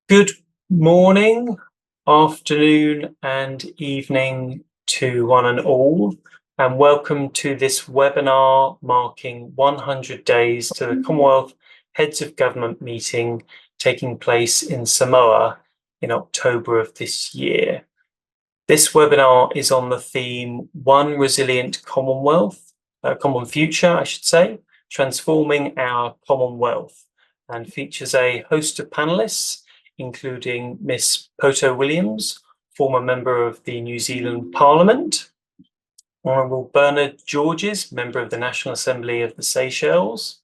Good morning, afternoon, and evening to one and all, and welcome to this webinar marking 100 days to the Commonwealth Heads of Government meeting taking place in Samoa in October of this year. This webinar is on the theme One Resilient Commonwealth, Common Future, I should say, transforming our Commonwealth, and features a host of panellists, including Miss Poto Williams, former member of the New Zealand Parliament, Honourable Bernard Georges, member of the National Assembly of the Seychelles,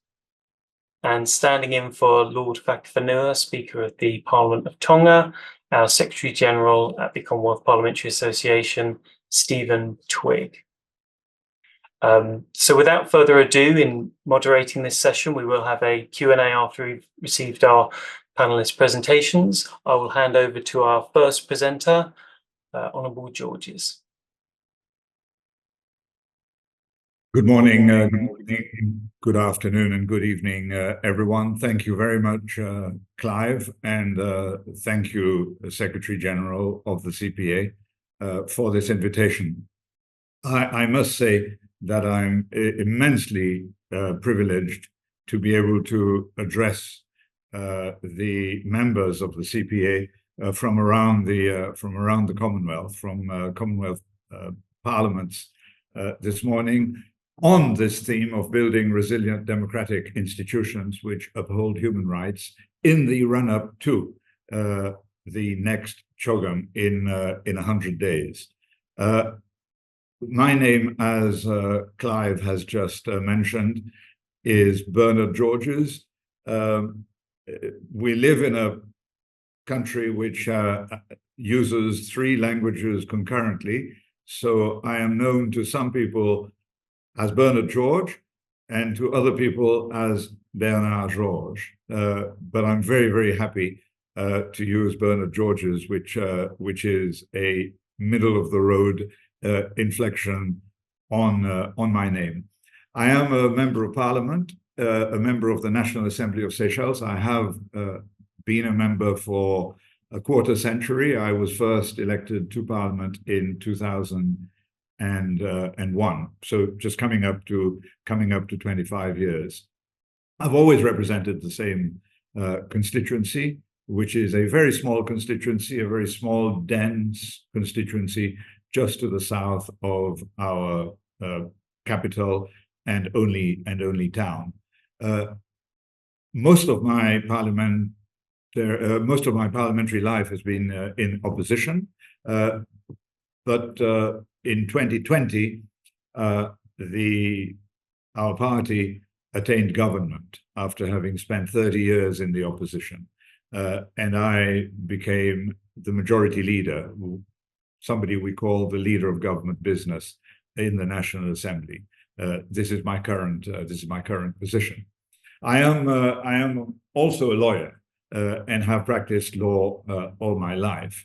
and standing in for Lord Whakawhenua, Speaker of the Parliament of Tonga, our Secretary-General at the Commonwealth Parliamentary Association, Stephen Twigg. So without further ado, in moderating this session, we will have a Q&A after we've received our panelist presentations. I will hand over to our first presenter, Honourable Georges. Good morning, good afternoon, and good evening, everyone. Thank you very much, Clive, and thank you, Secretary-General of the CPA, for this invitation. I must say that I'm immensely privileged to be able to address the members of the CPA from around the Commonwealth, from Commonwealth parliaments this morning, on this theme of building resilient democratic institutions which uphold human rights in the run-up to the next CHOGM in 100 days. My name, as Clive has just mentioned, is Bernard Georges. We live in a country which uses 3 languages concurrently, so I am known to some people as Bernard George and to other people as Bernard Georges. But I'm very, very happy to use Bernard Georges, which is a middle-of-the-road inflection on my name. I am a member of Parliament, a member of the National Assembly of Seychelles. I have been a member for a quarter century. I was first elected to Parliament in 2001, so just coming up to 25 years. I've always represented the same constituency, which is a very small constituency, a very small, dense constituency, just to the south of our capital and only town. Most of my parliamentary life has been in opposition, but in 2020, our party attained government after having spent 30 years in the opposition, and I became the majority leader, somebody we call the leader of government business in the National Assembly. This is my current position. I am also a lawyer and have practiced law all my life.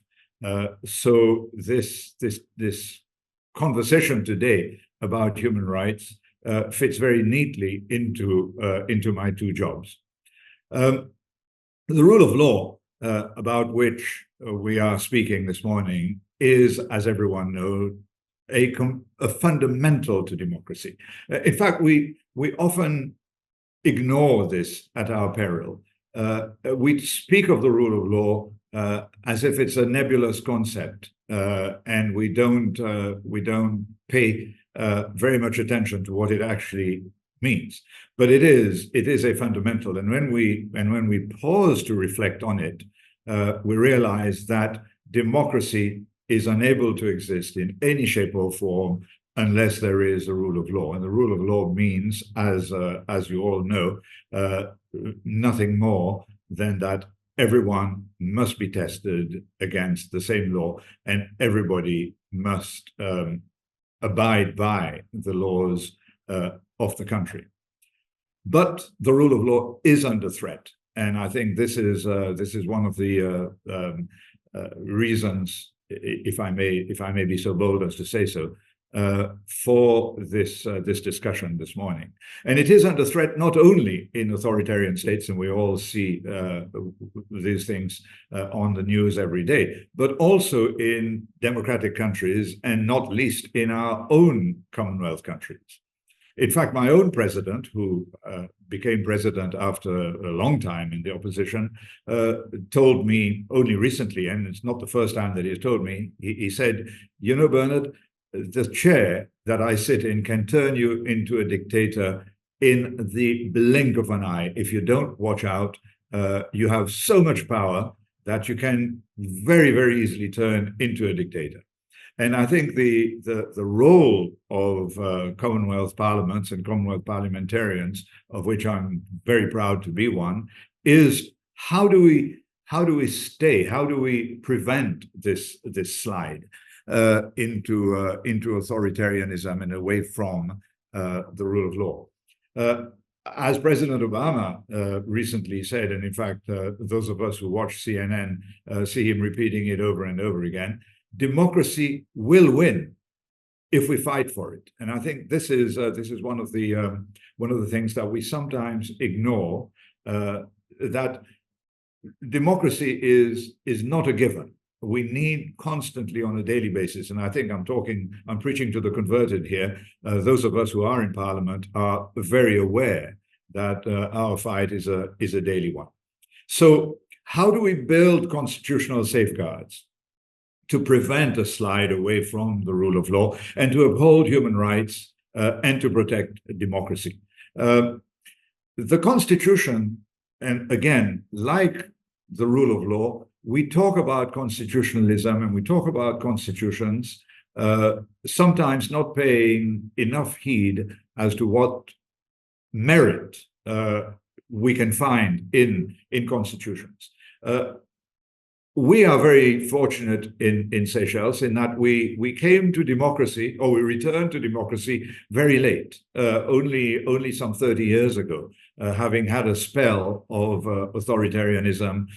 So this conversation today about human rights fits very neatly into my 2 jobs. The rule of law about which we are speaking this morning is, as everyone knows, a fundamental to democracy. In fact, we often ignore this at our peril. We speak of the rule of law as if it's a nebulous concept, and we don't pay very much attention to what it actually means. But it is a fundamental, and when we pause to reflect on it, we realize that democracy is unable to exist in any shape or form unless there is a rule of law. And the rule of law means, as you all know, nothing more than that everyone must be tested against the same law, and everybody must abide by the laws of the country. But the rule of law is under threat, and I think this is one of the reasons, if I may be so bold as to say so, for this discussion this morning. And it is under threat not only in authoritarian states, and we all see these things on the news every day, but also in democratic countries, and not least in our own Commonwealth countries. In fact, my own president, who became president after a long time in the opposition, told me only recently, and it's not the first time that he's told me, he said, you know, Bernard, the chair that I sit in can turn you into a dictator in the blink of an eye. If you don't watch out, you have so much power that you can very, very easily turn into a dictator. And I think the role of Commonwealth parliaments and Commonwealth parliamentarians, of which I'm very proud to be one, is how do we prevent this slide into authoritarianism and away from the rule of law. As President Obama recently said, and in fact, those of us who watch CNN see him repeating it over and over again, democracy will win if we fight for it. And I think this is one of the things that we sometimes ignore, that democracy is not a given. We need constantly on a daily basis, and I think I'm preaching to the converted here. Those of us who are in Parliament are very aware that our fight is a daily one. So how do we build constitutional safeguards to prevent a slide away from the rule of law and to uphold human rights and to protect democracy? The Constitution, and again, like the rule of law, we talk about constitutionalism and we talk about constitutions, sometimes not paying enough heed as to what merit we can find in constitutions. We are very fortunate in Seychelles in that we came to democracy, or we returned to democracy very late, only some 30 years ago, having had a spell of authoritarianism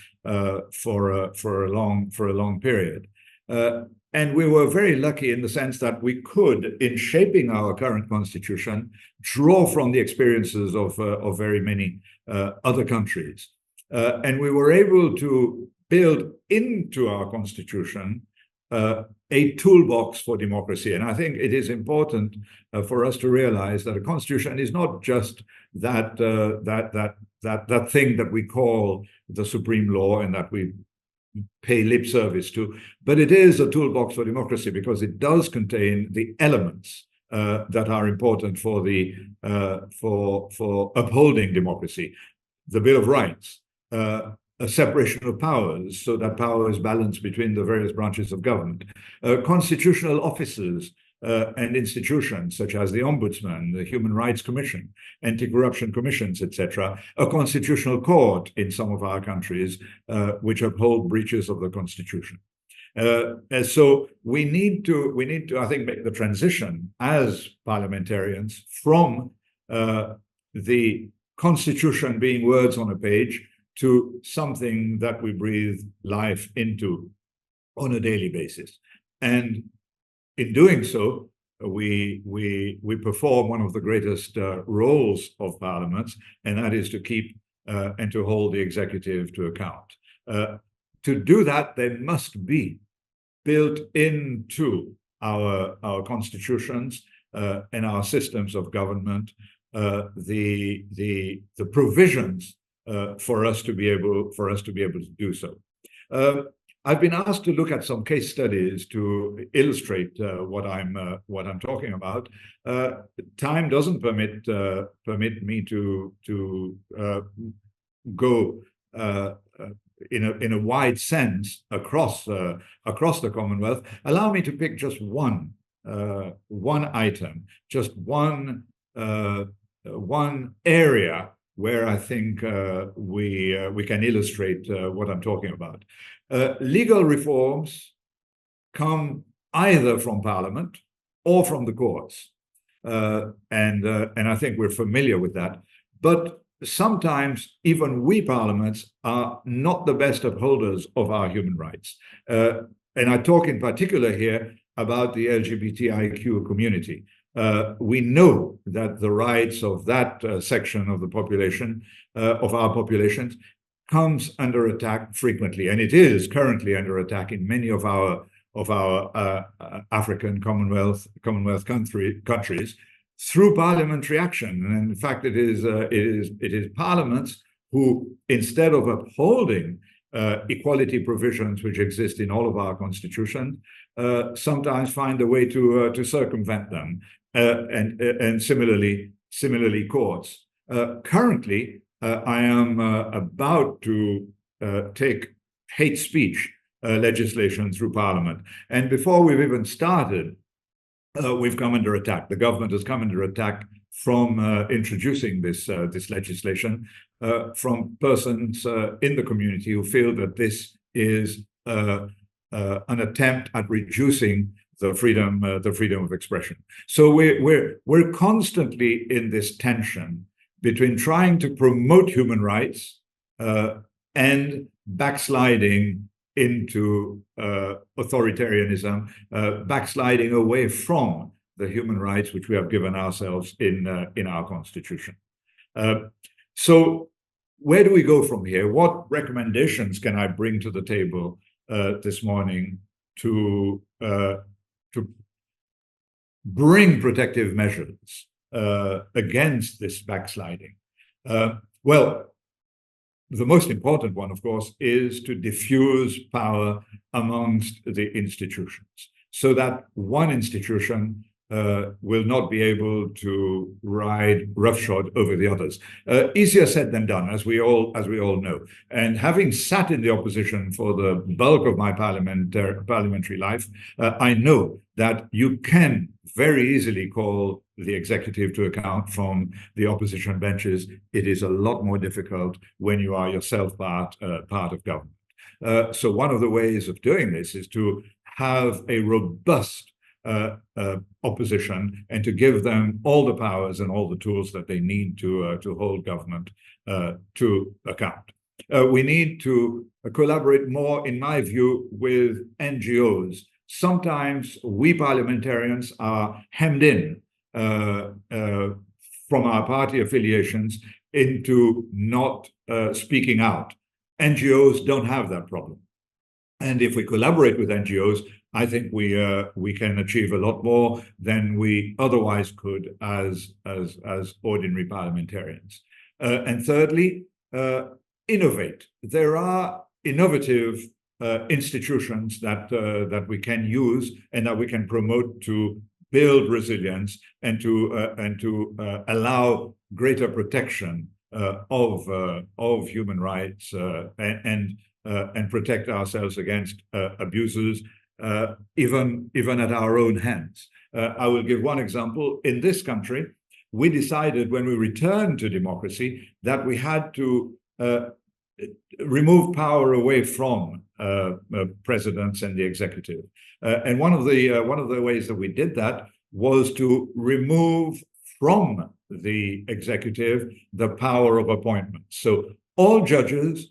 for a long period. And we were very lucky in the sense that we could, in shaping our current constitution, draw from the experiences of very many other countries. And we were able to build into our constitution a toolbox for democracy. And I think it is important for us to realize that a constitution is not just that thing that we call the supreme law and that we pay lip service to, but it is a toolbox for democracy because it does contain the elements that are important for upholding democracy. The Bill of Rights, a separation of powers so that power is balanced between the various branches of government, constitutional offices and institutions such as the Ombudsman, the Human Rights Commission, anti-corruption commissions, etc., a constitutional court in some of our countries which uphold breaches of the Constitution. And so we need to, I think, make the transition as parliamentarians from the Constitution being words on a page to something that we breathe life into on a daily basis. And in doing so, we perform one of the greatest roles of parliaments, and that is to keep and to hold the executive to account. To do that, there must be built into our constitutions and our systems of government the provisions for us to be able to do so. I've been asked to look at some case studies to illustrate what I'm talking about. Time doesn't permit me to go in a wide sense across the Commonwealth. Allow me to pick just one item, just one area where I think we can illustrate what I'm talking about. Legal reforms come either from Parliament or from the courts, and I think we're familiar with that. But sometimes even we parliaments are not the best upholders of our human rights. And I talk in particular here about the LGBTIQ community. We know that the rights of that section of the population, of our populations, comes under attack frequently, and it is currently under attack in many of our African Commonwealth countries through parliamentary action. And in fact, it is parliaments who, instead of upholding equality provisions which exist in all of our constitutions, sometimes find a way to circumvent them, and similarly courts. Currently, I am about to take hate speech legislation through Parliament, and before we've even started, we've come under attack. The government has come under attack from introducing this legislation from persons in the community who feel that this is an attempt at reducing the freedom of expression. So we're constantly in this tension between trying to promote human rights and backsliding into authoritarianism, backsliding away from the human rights which we have given ourselves in our Constitution. So where do we go from here? What recommendations can I bring to the table this morning to bring protective measures against this backsliding? Well, the most important one, of course, is to diffuse power amongst the institutions so that one institution will not be able to ride roughshod over the others. Easier said than done, as we all know. And having sat in the opposition for the bulk of my parliamentary life, I know that you can very easily call the executive to account from the opposition benches. It is a lot more difficult when you are yourself part of government. So one of the ways of doing this is to have a robust opposition and to give them all the powers and all the tools that they need to hold government to account. We need to collaborate more, in my view, with NGOs. Sometimes we parliamentarians are hemmed in from our party affiliations into not speaking out. NGOs don't have that problem. And if we collaborate with NGOs, I think we can achieve a lot more than we otherwise could as ordinary parliamentarians. And thirdly, innovate. There are innovative institutions that we can use and that we can promote to build resilience and to allow greater protection of human rights and protect ourselves against abuses, even at our own hands. I will give one example. In this country, we decided when we returned to democracy that we had to remove power away from presidents and the executive. And one of the ways that we did that was to remove from the executive the power of appointment. So all judges,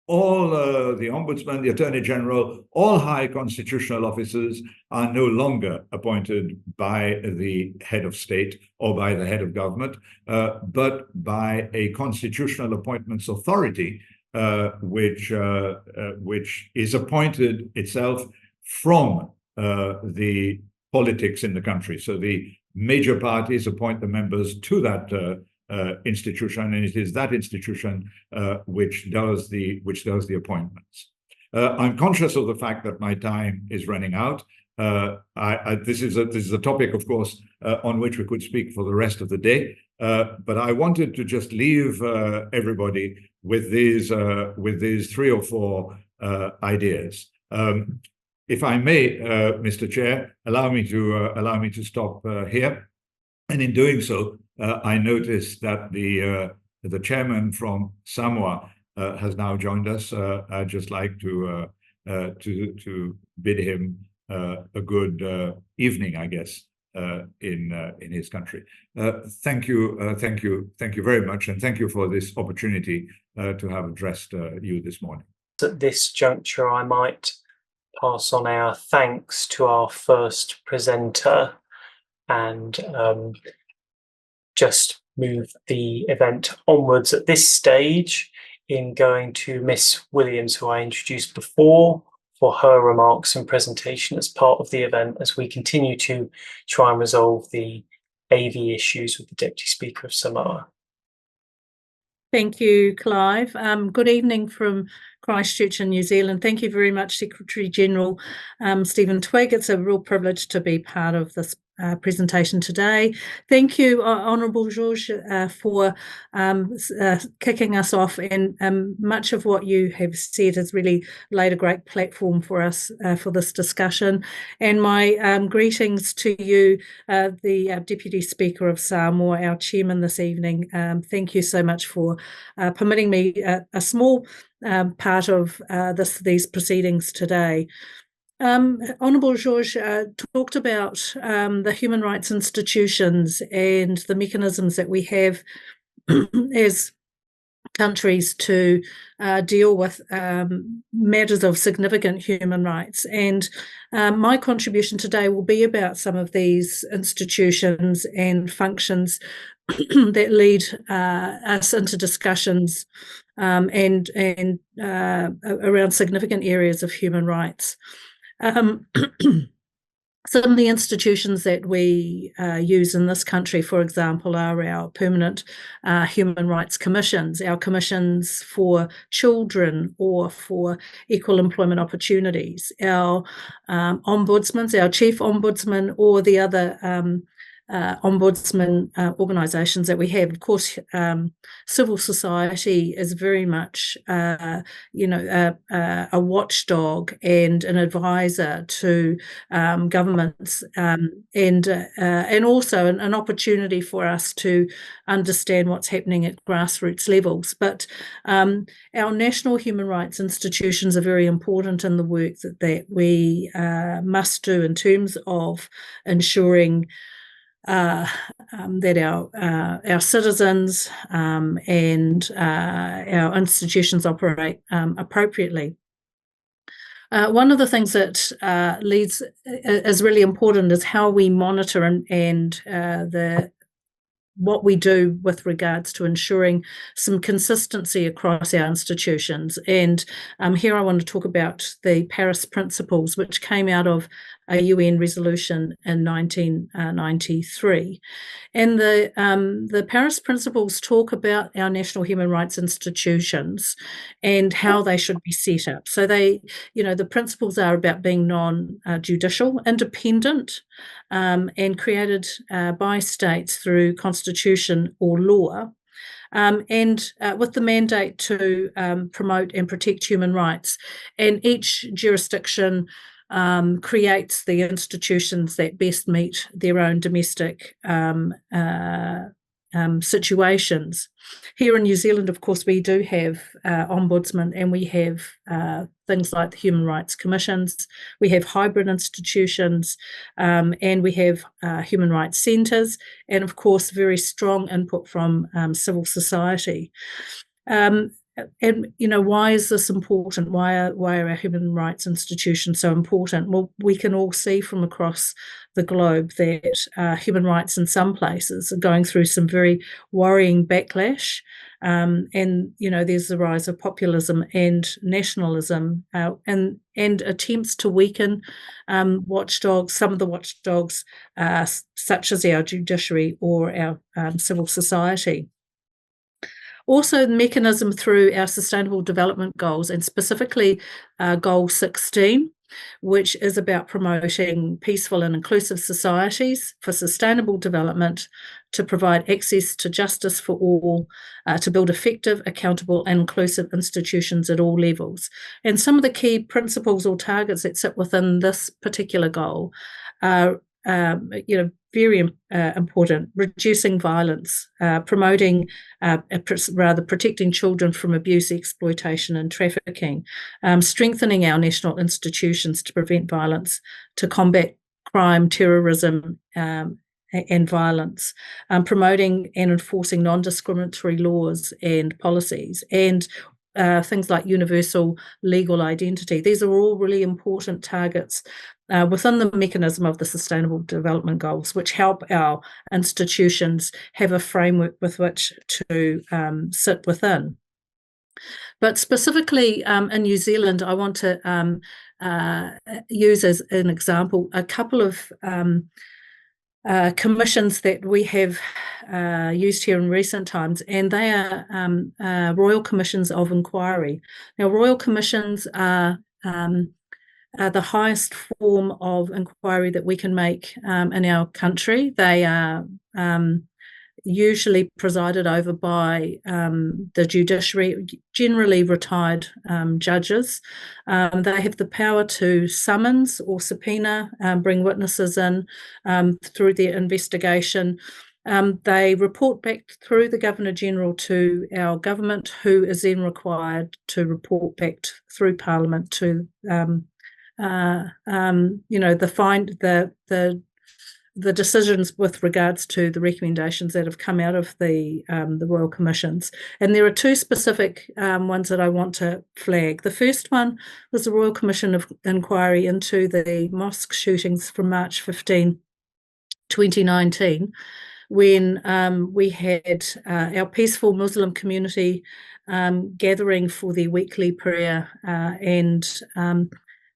all the ombudsman, the attorney general, all high constitutional officers are no longer appointed by the head of state or by the head of government, but by a constitutional appointments authority, which is appointed itself from the politics in the country. So the major parties appoint the members to that institution, and it is that institution which does the appointments. I'm conscious of the fact that my time is running out. This is a topic, of course, on which we could speak for the rest of the day. But I wanted to just leave everybody with these 3 or 4 ideas. If I may, Mr. Chair, allow me to stop here. And in doing so, I noticed that the chairman from Samoa has now joined us. I'd just like to bid him a good evening, I guess, in his country. Thank you very much, and thank you for this opportunity to have addressed you this morning. At this juncture, I might pass on our thanks to our first presenter and just move the event onwards at this stage in going to Miss Williams, who I introduced before, for her remarks and presentation as part of the event as we continue to try and resolve the AV issues with the Deputy Speaker of Samoa. Thank you, Clive. Good evening from Christchurch in New Zealand. Thank you very much, Secretary-General Stephen Twigg. It's a real privilege to be part of this presentation today. Thank you, Honourable George, for kicking us off, and much of what you have said has really laid a great platform for us for this discussion. And my greetings to you, the Deputy Speaker of Samoa, our Chairman this evening. Thank you so much for permitting me a small part of these proceedings today. Honourable George talked about the human rights institutions and the mechanisms that we have as countries to deal with matters of significant human rights. And my contribution today will be about some of these institutions and functions that lead us into discussions and around significant areas of human rights. Some of the institutions that we use in this country, for example, are our permanent human rights commissions, our commissions for children or for equal employment opportunities, our ombudsmen, our chief ombudsman, or the other ombudsman organisations that we have. Of course, civil society is very much, a watchdog and an advisor to governments, and also an opportunity for us to understand what's happening at grassroots levels. But our national human rights institutions are very important in the work that we must do in terms of ensuring that our citizens and our institutions operate appropriately. One of the things that is really important is how we monitor and what we do with regards to ensuring some consistency across our institutions. And here I want to talk about the Paris Principles, which came out of a UN resolution in 1993. And the Paris Principles talk about our national human rights institutions and how they should be set up. So the principles are about being non-judicial, independent, and created by states through constitution or law, and with the mandate to promote and protect human rights. And each jurisdiction creates the institutions that best meet their own domestic situations. Here in New Zealand, of course, we do have ombudsman, and we have things like the human rights commissions. We have hybrid institutions, and we have human rights centres, and of course, very strong input from civil society. And why is this important? Why are our human rights institutions so important? Well, we can all see from across the globe that human rights in some places are going through some very worrying backlash, and there's the rise of populism and nationalism, and attempts to weaken watchdogs, some of the watchdogs, such as our judiciary or our civil society. Also, the mechanism through our Sustainable Development Goals, and specifically Goal 16, which is about promoting peaceful and inclusive societies for sustainable development, to provide access to justice for all, to build effective, accountable and inclusive institutions at all levels. And some of the key principles or targets that sit within this particular goal are very important: reducing violence, promoting, protecting children from abuse, exploitation and trafficking, strengthening our national institutions to prevent violence, to combat crime, terrorism and violence, promoting and enforcing non-discriminatory laws and policies, and things like universal legal identity. These are all really important targets within the mechanism of the Sustainable Development Goals, which help our institutions have a framework with which to sit within. But specifically in New Zealand, I want to use as an example a couple of commissions that we have used here in recent times, and they are Royal Commissions of Inquiry. Now, Royal Commissions are the highest form of inquiry that we can make in our country. They are usually presided over by the judiciary, generally retired judges. They have the power to summons or subpoena, bring witnesses in through their investigation. They report back through the Governor-General to our government, who is then required to report back through Parliament to the decisions with regards to the recommendations that have come out of the Royal Commissions. And there are two specific ones that I want to flag. The first one was the Royal Commission of Inquiry into the mosque shootings from March 15, 2019, when we had our peaceful Muslim community gathering for their weekly prayer, and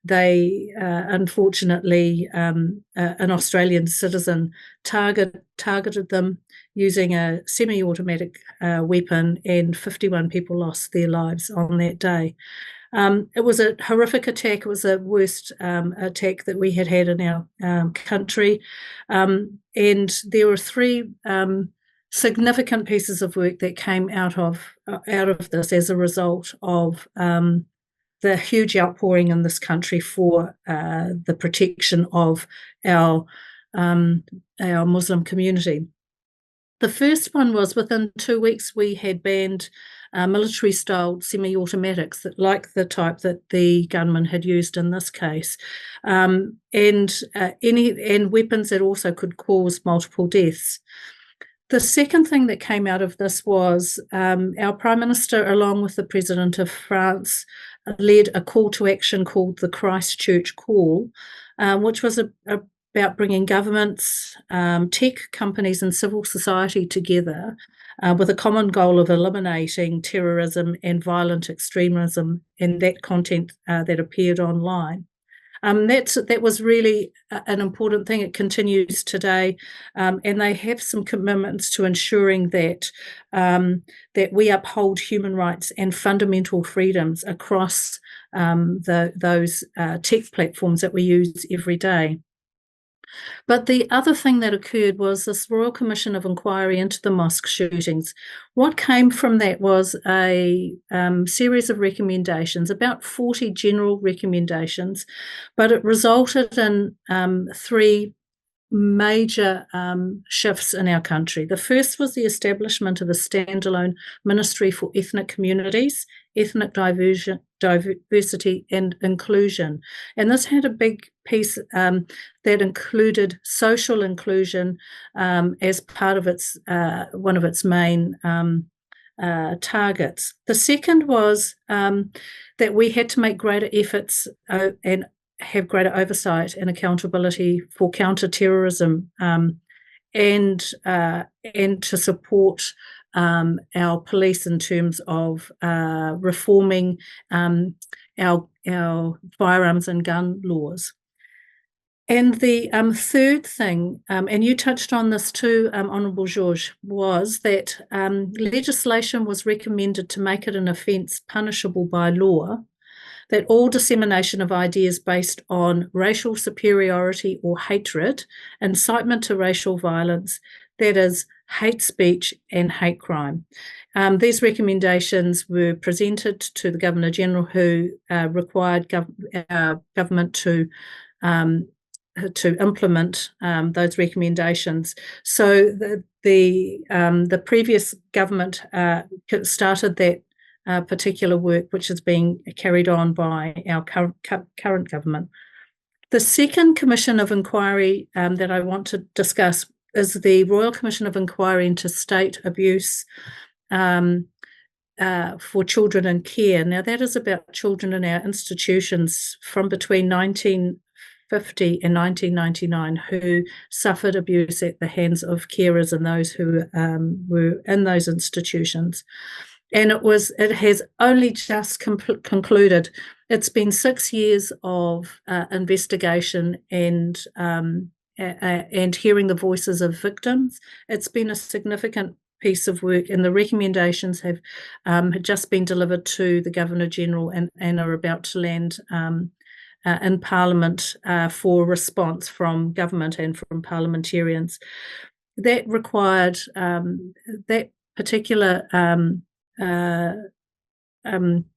they unfortunately, an Australian citizen targeted them using a semi-automatic weapon, and 51 people lost their lives on that day. It was a horrific attack. It was the worst attack that we had in our country. And there were three significant pieces of work that came out of this as a result of the huge outpouring in this country for the protection of our Muslim community. The first one was within 2 weeks we had banned military-style semi-automatics, like the type that the gunman had used in this case, and weapons that also could cause multiple deaths. The second thing that came out of this was our Prime Minister, along with the President of France, led a call to action called the Christchurch Call, which was about bringing governments, tech companies and civil society together with a common goal of eliminating terrorism and violent extremism and that content that appeared online. That was really an important thing. It continues today, and they have some commitments to ensuring that that we uphold human rights and fundamental freedoms across those tech platforms that we use every day. But the other thing that occurred was this Royal Commission of Inquiry into the mosque shootings. What came from that was a series of recommendations, about 40 general recommendations, but it resulted in three major shifts in our country. The first was the establishment of a standalone Ministry for Ethnic Communities, Ethnic Diversity and Inclusion. And this had a big piece that included social inclusion as part of its one of its main targets. The second was that we had to make greater efforts and have greater oversight and accountability for counter-terrorism and to support our police in terms of reforming our firearms and gun laws. And the third thing, and you touched on this too, Honourable George, was that legislation was recommended to make it an offence punishable by law, that all dissemination of ideas based on racial superiority or hatred, incitement to racial violence, that is, hate speech and hate crime. These recommendations were presented to the Governor-General, who required government to implement those recommendations. So the previous government started that particular work, which is being carried on by our current government. The second Commission of Inquiry that I want to discuss is the Royal Commission of Inquiry into State Abuse for children in care. Now, that is about children in our institutions from between 1950 and 1999 who suffered abuse at the hands of carers and those who were in those institutions. And it has only just concluded. It's been 6 years of investigation and hearing the voices of victims. It's been a significant piece of work, and the recommendations have just been delivered to the Governor-General and are about to land in Parliament for response from government and from parliamentarians. That required that particular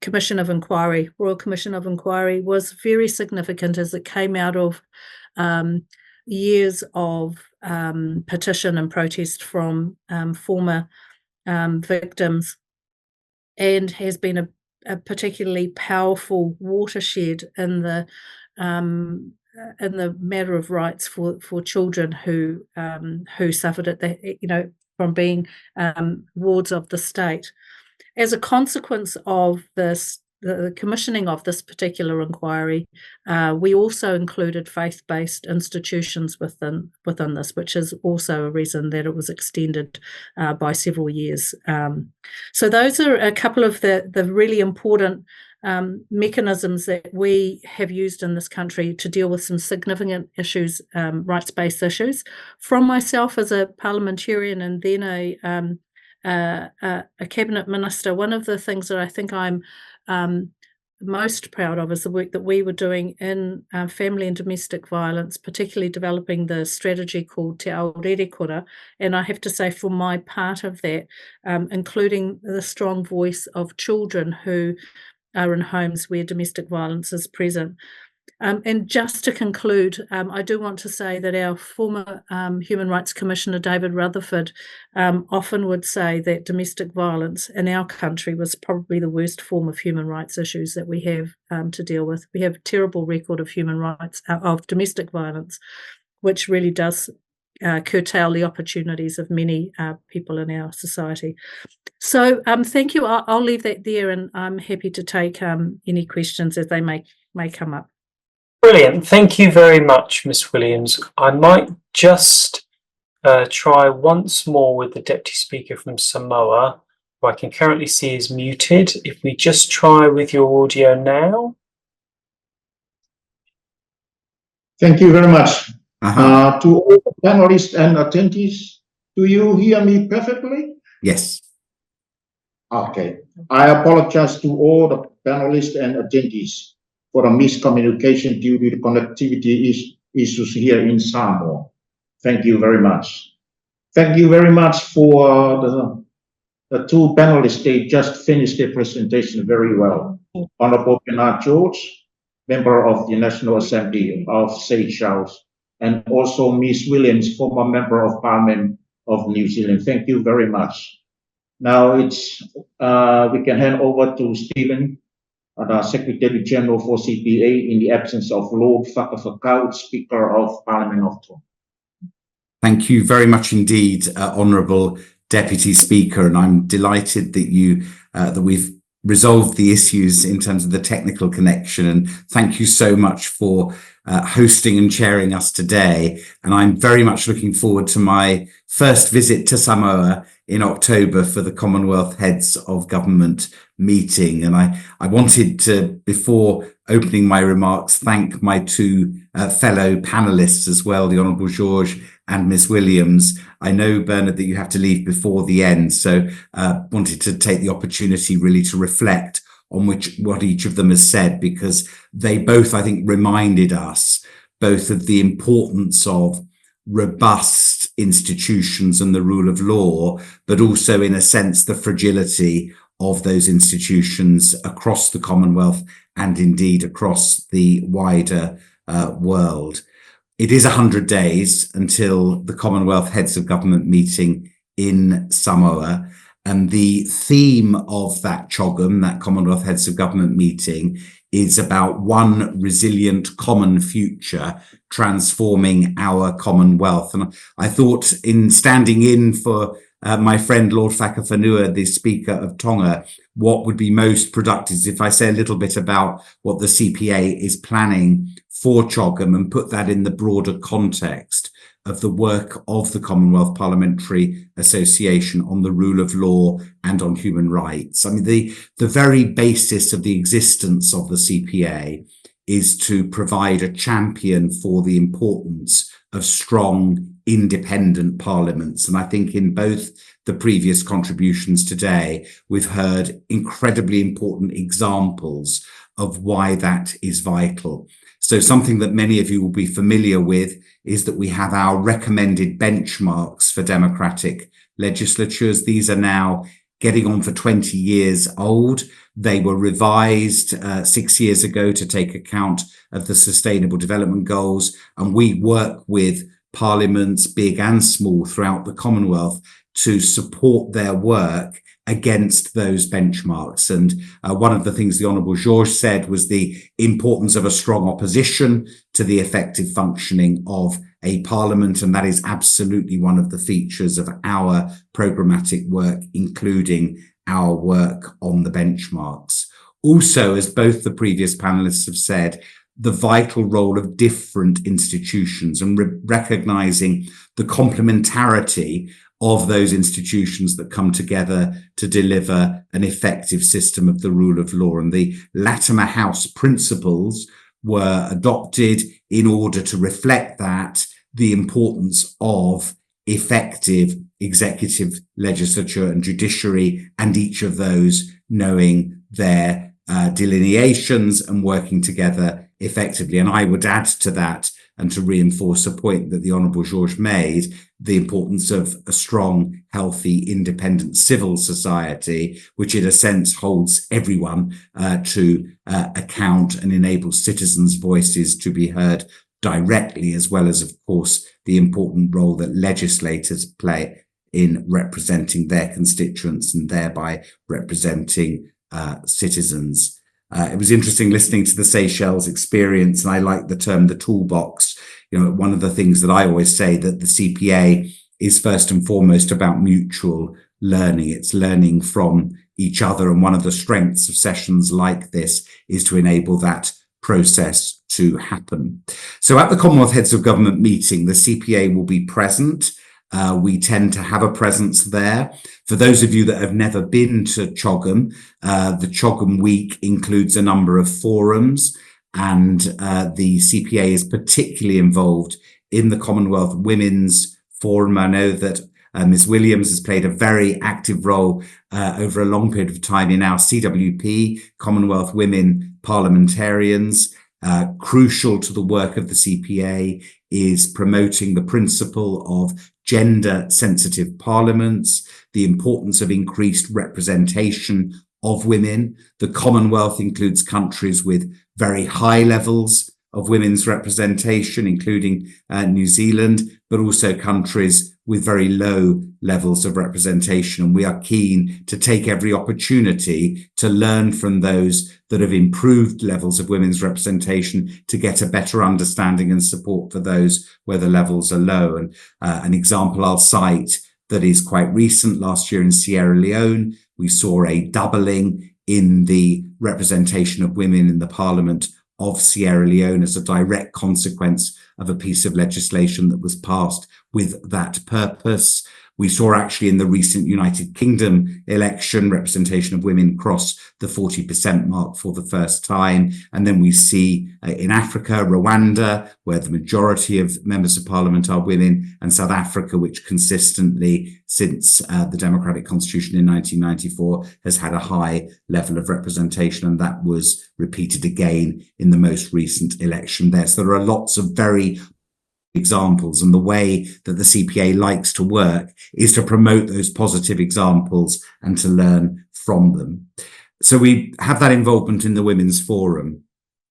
Commission of Inquiry, Royal Commission of Inquiry, was very significant as it came out of years of petition and protest from former victims, and has been a particularly powerful watershed in the matter of rights for children who suffered it, from being wards of the state. As a consequence of this, the commissioning of this particular inquiry, we also included faith-based institutions within this, which is also a reason that it was extended by several years. So those are a couple of the really important mechanisms that we have used in this country to deal with some significant issues, rights-based issues. From myself as a parliamentarian and then a cabinet minister, one of the things that I think I'm most proud of is the work that we were doing in family and domestic violence, particularly developing the strategy called Te Aorerekura. And I have to say, for my part of that, including the strong voice of children who are in homes where domestic violence is present. And just to conclude, I do want to say that our former Human Rights Commissioner, David Rutherford, often would say that domestic violence in our country was probably the worst form of human rights issues that we have to deal with. We have a terrible record of human rights, of domestic violence, which really does curtail the opportunities of many people in our society. So thank you. I'll leave that there, and I'm happy to take any questions as they may come up. Brilliant. Thank you very much, Ms. Williams. I might just try once more with the Deputy Speaker from Samoa, who I can currently see is muted. If we just try with your audio now. Thank you very much. To all the panelists and attendees, do you hear me perfectly? Yes. Okay. I apologize to all the panelists and attendees for the miscommunication due to the connectivity issues here in Samoa. Thank you very much. Thank you very much for the two panelists. They just finished their presentation very well. Honorable Bernard George, member of the National Assembly of Seychelles, and also Ms. Williams, former member of Parliament of New Zealand. Thank you very much. Now we can hand over to Stephen, the Secretary-General for CPA, in the absence of Lord Whakawhakau, Speaker of Parliament of Tonga. Thank you very much indeed, Honourable Deputy Speaker, and I'm delighted that that we've resolved the issues in terms of the technical connection, and thank you so much for hosting and chairing us today. And I'm very much looking forward to my first visit to Samoa in October for the Commonwealth Heads of Government meeting. And I wanted to, before opening my remarks, thank my two fellow panelists as well, the Honourable George and Ms. Williams. I know, Bernard, that you have to leave before the end, so wanted to take the opportunity really to reflect on what each of them has said, because they both, I think, reminded us both of the importance of robust institutions and the rule of law, but also, in a sense, the fragility of those institutions across the Commonwealth and indeed across the wider world. It is 100 days until the Commonwealth Heads of Government meeting in Samoa. And the theme of that CHOGM, that Commonwealth Heads of Government meeting, is about one resilient common future transforming our Commonwealth. And I thought, in standing in for my friend Lord Whakawhanua, the Speaker of Tonga, what would be most productive is if I say a little bit about what the CPA is planning for CHOGM and put that in the broader context of the work of the Commonwealth Parliamentary Association on the rule of law and on human rights. I mean, the very basis of the existence of the CPA is to provide a champion for the importance of strong, independent parliaments. And I think in both the previous contributions today, we've heard incredibly important examples of why that is vital. So something that many of you will be familiar with is that we have our recommended benchmarks for democratic legislatures. These are now getting on for 20 years old. They were revised 6 years ago to take account of the Sustainable Development Goals, and we work with parliaments, big and small, throughout the Commonwealth to support their work against those benchmarks. And one of the things the Honourable Georges said was the importance of a strong opposition to the effective functioning of a parliament, and that is absolutely one of the features of our programmatic work, including our work on the benchmarks. Also, as both the previous panelists have said, the vital role of different institutions and recognising the complementarity of those institutions that come together to deliver an effective system of the rule of law. And the Latimer House principles were adopted in order to reflect that, the importance of effective executive, legislature and judiciary, and each of those knowing their delineations and working together effectively. And I would add to that, and to reinforce a point that the Honourable Georges made, the importance of a strong, healthy, independent civil society, which in a sense holds everyone to account and enables citizens' voices to be heard directly, as well as, of course, the important role that legislators play in representing their constituents and thereby representing citizens. It was interesting listening to the Seychelles experience, and I like the term the toolbox. You know, one of the things that I always say that the CPA is first and foremost about mutual learning. It's learning from each other, and one of the strengths of sessions like this is to enable that process to happen. So at the Commonwealth Heads of Government meeting, the CPA will be present. We tend to have a presence there. For those of you that have never been to CHOGM, the CHOGM week includes a number of forums, and the CPA is particularly involved in the Commonwealth Women's Forum. I know that Ms. Williams has played a very active role over a long period of time in our CWP, Commonwealth Women Parliamentarians. Crucial to the work of the CPA is promoting the principle of gender-sensitive parliaments, the importance of increased representation of women. The Commonwealth includes countries with very high levels of women's representation, including New Zealand, but also countries with very low levels of representation. And we are keen to take every opportunity to learn from those that have improved levels of women's representation to get a better understanding and support for those where the levels are low. And an example I'll cite that is quite recent, last year in Sierra Leone, we saw a doubling in the representation of women in the Parliament of Sierra Leone as a direct consequence of a piece of legislation that was passed with that purpose. We saw actually in the recent United Kingdom election, representation of women cross the 40% mark for the first time. And then we see in Africa, Rwanda, where the majority of members of parliament are women, and South Africa, which consistently since the democratic constitution in 1994 has had a high level of representation. And that was repeated again in the most recent election there. So there are lots of very examples, and the way that the CPA likes to work is to promote those positive examples and to learn from them. So we have that involvement in the Women's Forum.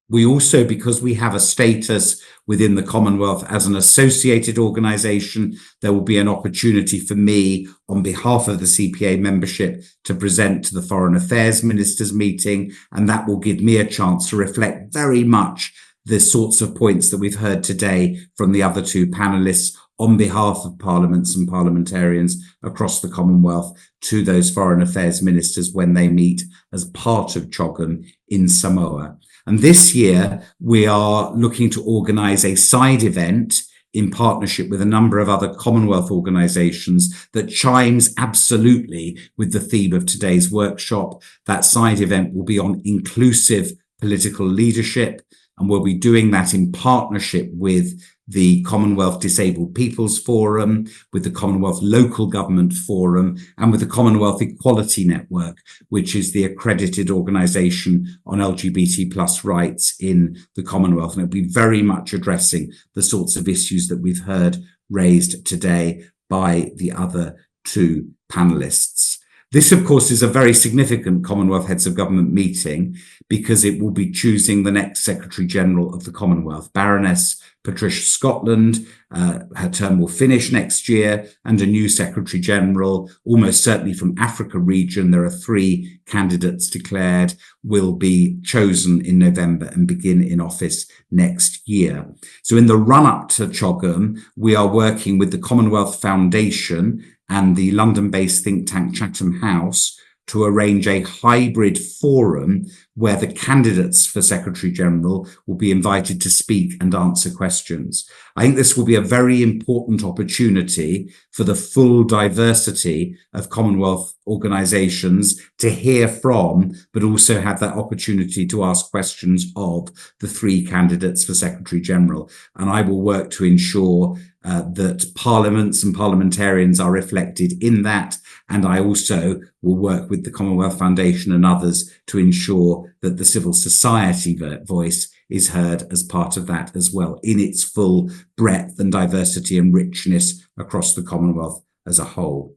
We also, because we have a status within the Commonwealth as an associated organisation, there will be an opportunity for me on behalf of the CPA membership to present to the Foreign Affairs Ministers meeting, and that will give me a chance to reflect very much the sorts of points that we've heard today from the other two panelists on behalf of parliaments and parliamentarians across the Commonwealth to those foreign affairs ministers when they meet as part of CHOGM in Samoa. And this year, we are looking to organise a side event in partnership with a number of other Commonwealth organisations that chimes absolutely with the theme of today's workshop. That side event will be on inclusive political leadership, and we'll be doing that in partnership with the Commonwealth Disabled Peoples Forum, with the Commonwealth Local Government Forum, and with the Commonwealth Equality Network, which is the accredited organisation on LGBT plus rights in the Commonwealth. And it'll be very much addressing the sorts of issues that we've heard raised today by the other two panellists. This, of course, is a very significant Commonwealth Heads of Government meeting because it will be choosing the next Secretary-General of the Commonwealth. Baroness Patricia Scotland, her term will finish next year, and a new Secretary-General, almost certainly from Africa region. There are 3 candidates declared, will be chosen in November and begin in office next year. So in the run-up to CHOGM, we are working with the Commonwealth Foundation and the London-based think tank Chatham House to arrange a hybrid forum where the candidates for Secretary-General will be invited to speak and answer questions. I think this will be a very important opportunity for the full diversity of Commonwealth organisations to hear from, but also have that opportunity to ask questions of the 3 candidates for Secretary-General. And I will work to ensure that parliaments and parliamentarians are reflected in that. And I also will work with the Commonwealth Foundation and others to ensure that the civil society voice is heard as part of that as well, in its full breadth and diversity and richness across the Commonwealth as a whole.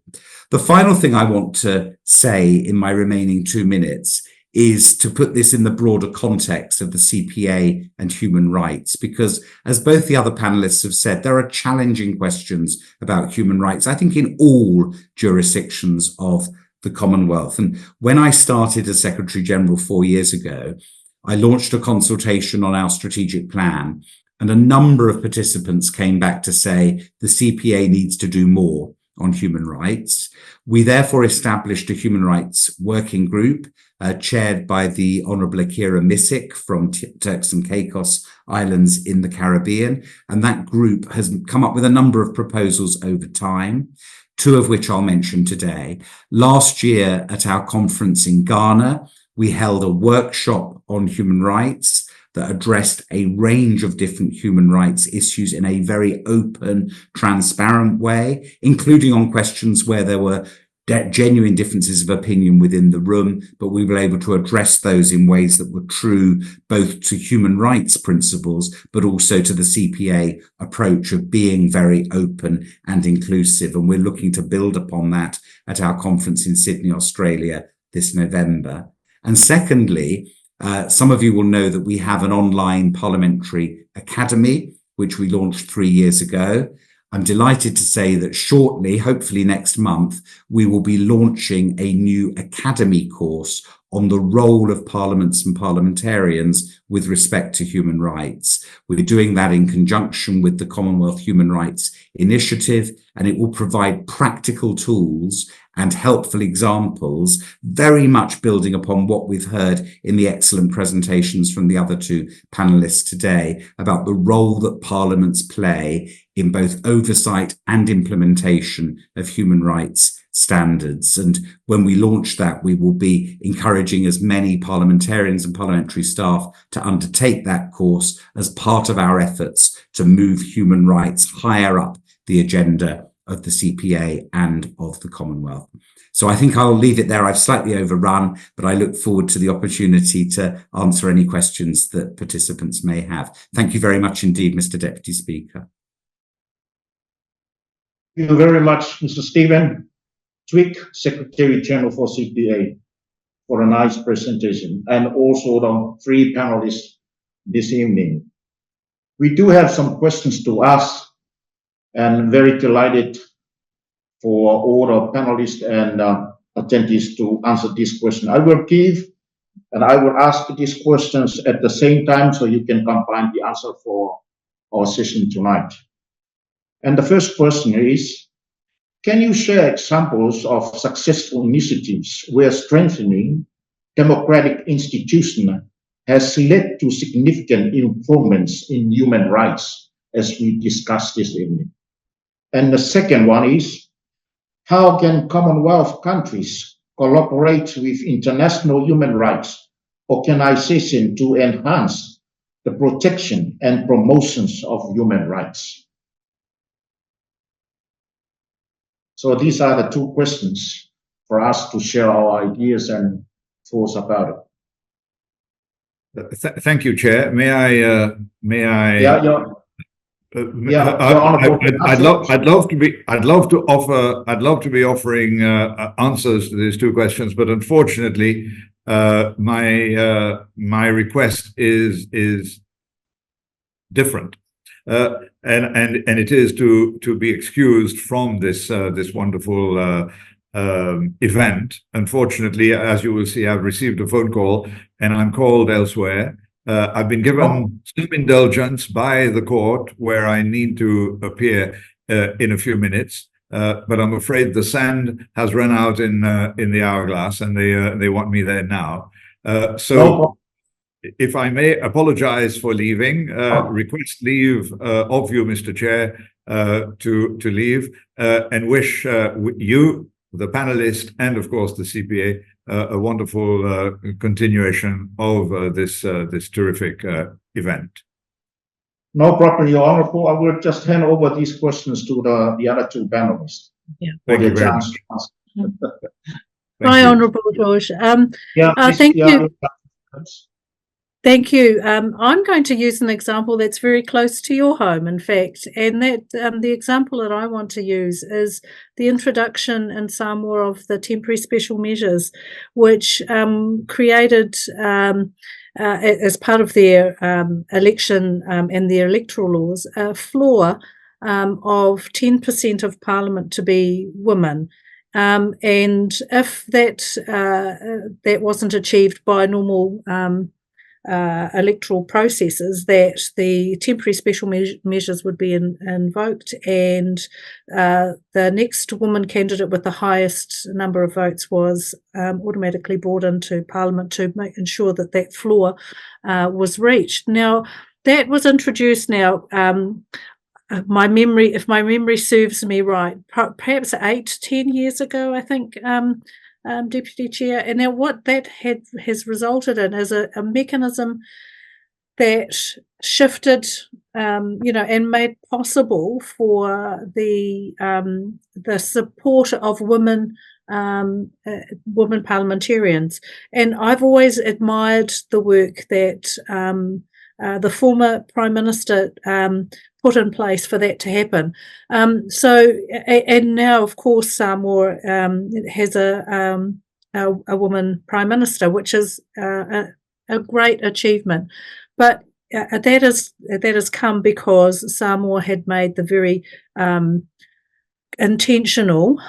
The final thing I want to say in my remaining 2 minutes is to put this in the broader context of the CPA and human rights, because as both the other panelists have said, there are challenging questions about human rights, I think, in all jurisdictions of the Commonwealth. And when I started as Secretary-General 4 years ago, I launched a consultation on our strategic plan, and a number of participants came back to say the CPA needs to do more on human rights. We therefore established a human rights working group chaired by the Honourable Akira Misick from Turks and Caicos Islands in the Caribbean. And that group has come up with a number of proposals over time, 2 of which I'll mention today. Last year at our conference in Ghana, we held a workshop on human rights that addressed a range of different human rights issues in a very open, transparent way, including on questions where there were genuine differences of opinion within the room, but we were able to address those in ways that were true both to human rights principles, but also to the CPA approach of being very open and inclusive. And we're looking to build upon that at our conference in Sydney, Australia this November. And secondly, some of you will know that we have an online parliamentary academy, which we launched 3 years ago. I'm delighted to say that shortly, hopefully next month, we will be launching a new academy course on the role of parliaments and parliamentarians with respect to human rights. We're doing that in conjunction with the Commonwealth Human Rights Initiative, and it will provide practical tools and helpful examples, very much building upon what we've heard in the excellent presentations from the other 2 panelists today about the role that parliaments play in both oversight and implementation of human rights standards. And when we launch that, we will be encouraging as many parliamentarians and parliamentary staff to undertake that course as part of our efforts to move human rights higher up the agenda of the CPA and of the Commonwealth. So I think I'll leave it there. I've slightly overrun, but I look forward to the opportunity to answer any questions that participants may have. Thank you very much indeed, Mr. Deputy Speaker. Thank you very much, Mr. Stephen Twigg, Secretary-General for CPA, for a nice presentation, and also the 3 panelists this evening. We do have some questions to ask, and very delighted for all the panelists and attendees to answer this question. I will give and I will ask these questions at the same time so you can combine the answer for our session tonight. And the first question is, can you share examples of successful initiatives where strengthening democratic institutions has led to significant improvements in human rights, as we discussed this evening? And the second one is, how can Commonwealth countries collaborate with international human rights organizations to enhance the protection and promotions of human rights? So these are the two questions for us to share our ideas and thoughts about it. Thank you, Chair. May I? Yeah. I'd love to be offering answers to these two questions, but unfortunately, my request is different, and it is to be excused from this wonderful event. Unfortunately, as you will see, I've received a phone call and I'm called elsewhere. I've been given some indulgence by the court where I need to appear in a few minutes, but I'm afraid the sand has run out in the hourglass, and they want me there now. So, if I may apologize for leaving, request leave of you, Mr. Chair, to leave, and wish you, the panelist, and of course the CPA, a wonderful continuation of this terrific event. No problem, Your Honourable. I will just hand over these questions to the other two panelists. Yeah. Thank you very much. Right, Honourable George. Thank you. Thank you. I'm going to use an example that's very close to your home, in fact, and that the example that I want to use is the introduction in Samoa of the temporary special measures, which created, as part of their election and their electoral laws, a floor of 10% of Parliament to be women. And if that wasn't achieved by normal electoral processes, that the temporary special measures would be invoked, and the next woman candidate with the highest number of votes was automatically brought into Parliament to ensure that that floor was reached. Now, that was introduced now, if my memory serves me right, perhaps 8-10 years ago, I think, Deputy Chair. And now what that has resulted in is a mechanism that shifted, and made possible for the support of women parliamentarians. And I've always admired the work that the former Prime Minister put in place for that to happen. And now, of course, Samoa has a woman Prime Minister, which is a great achievement. But that has come because Samoa had made the very intentional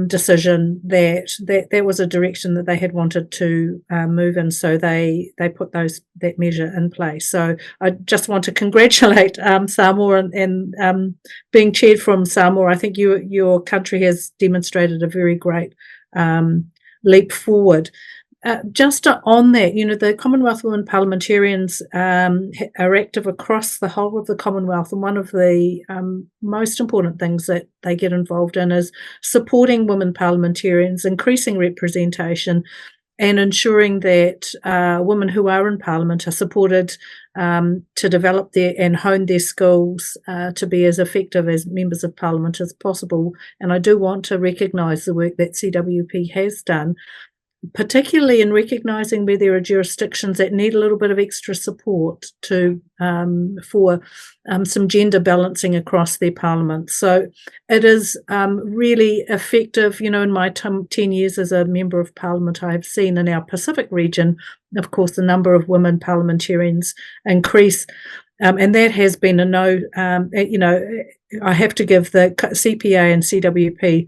decision that was a direction that they had wanted to move in, so they put that measure in place. So I just want to congratulate Samoa and being chaired from Samoa. I think your country has demonstrated a very great leap forward. Just on that, the Commonwealth Women Parliamentarians are active across the whole of the Commonwealth, and one of the most important things that they get involved in is supporting women parliamentarians, increasing representation, and ensuring that women who are in Parliament are supported to develop and hone their skills to be as effective as members of Parliament as possible. And I do want to recognise the work that CWP has done, particularly in recognising where there are jurisdictions that need a little bit of extra support for some gender balancing across their parliament. So it is really effective. In my 10 years as a member of Parliament, I have seen in our Pacific region, of course, the number of women parliamentarians increase. And that has been I have to give the CPA and CWP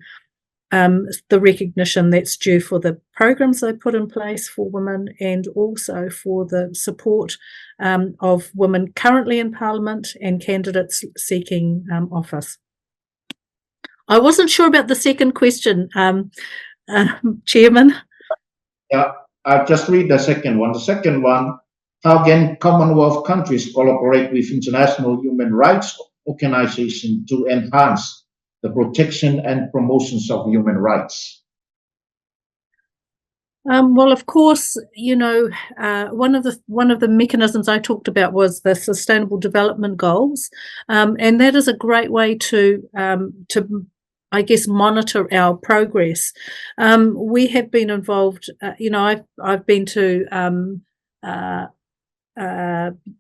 the recognition that's due for the programs they put in place for women, and also for the support of women currently in Parliament and candidates seeking office. I wasn't sure about the second question, Chairman. Yeah, I'll just read the second one. The second one, how can Commonwealth countries collaborate with international human rights organizations to enhance the protection and promotions of human rights? Well, of course, you know, one of the mechanisms I talked about was the Sustainable Development Goals, and that is a great way to I guess monitor our progress. We have been involved. You know, I've been to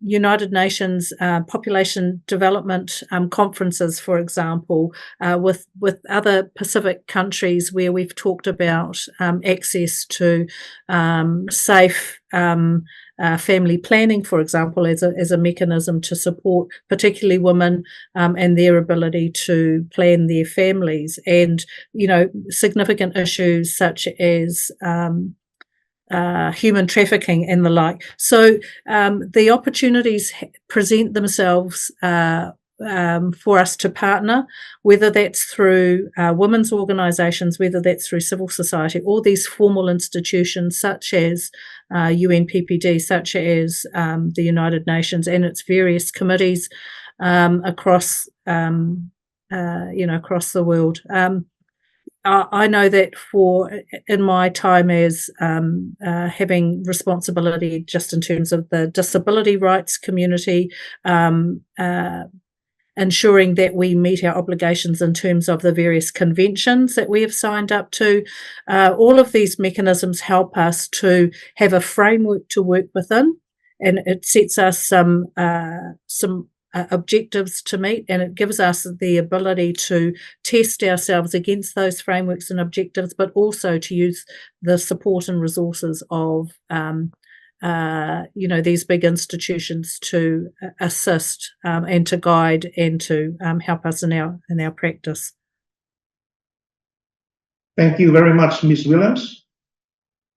United Nations population development conferences, for example, with other Pacific countries where we've talked about access to safe family planning, for example, as a mechanism to support particularly women and their ability to plan their families, and you know, significant issues such as human trafficking and the like. So the opportunities present themselves for us to partner, whether that's through women's organisations, whether that's through civil society, all these formal institutions such as UNPPD, such as the United Nations and its various committees across you know, across the world. I know that in my time as having responsibility just in terms of the disability rights community, ensuring that we meet our obligations in terms of the various conventions that we have signed up to, all of these mechanisms help us to have a framework to work within, and it sets us some objectives to meet, and it gives us the ability to test ourselves against those frameworks and objectives, but also to use the support and resources of you know, these big institutions to assist and to guide and to help us in our practice. Thank you very much, Ms. Williams.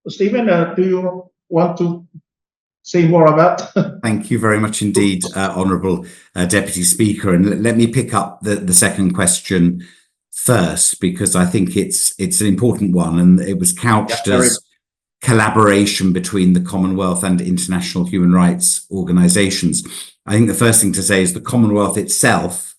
Stephen, do you want to say more about? Thank you very much indeed, Honourable Deputy Speaker. And let me pick up the second question first, because I think it's an important one, and it was couched as collaboration between the Commonwealth and international human rights organisations. I think the first thing to say is the Commonwealth itself